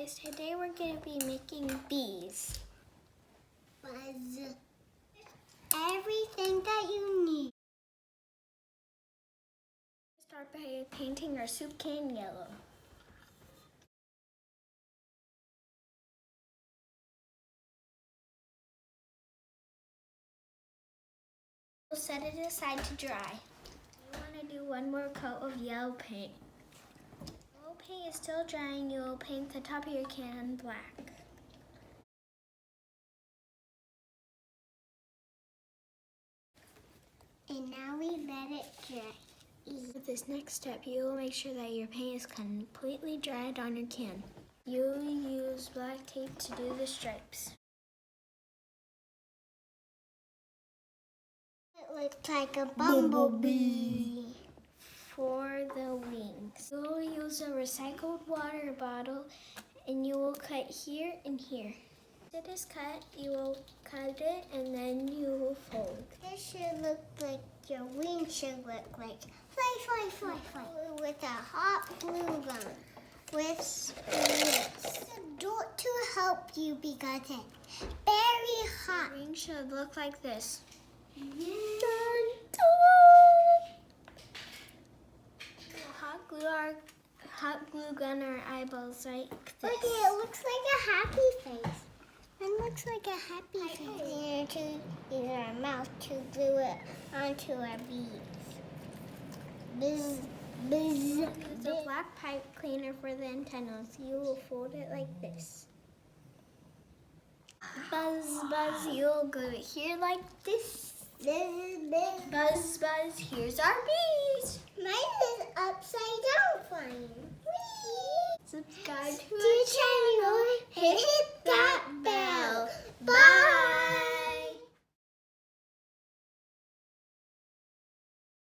guys, today we're going to be making bees. Buzz. Everything that you need. Start by painting our soup can yellow. We'll set it aside to dry. You want to do one more coat of yellow paint. Yellow paint is still drying, you will paint the top of your can black. And now we let it dry. With this next step, you will make sure that your paint is completely dried on your can. You will use black tape to do the stripes. It looks like a bumblebee. For the wings, you will use a recycled water bottle and you will cut here and here. After it is cut, you will cut it and then you will fold. This should look like your wing should look like. Fly, fly, fly, fly. With a hot glue gun. With this. To help you because it's very hot. The wing should look like this. Yeah. Hot glue gun our eyeballs like this. Look, it looks like a happy face. It looks like a happy face. To use our mouth to glue it onto our beads. Buzz, buzz. Use a black pipe cleaner for the antennas. You will fold it like this. Buzz, buzz, you'll glue it here like this. Buzz, buzz, here's our bees. Mine is upside down flying. Subscribe to our channel.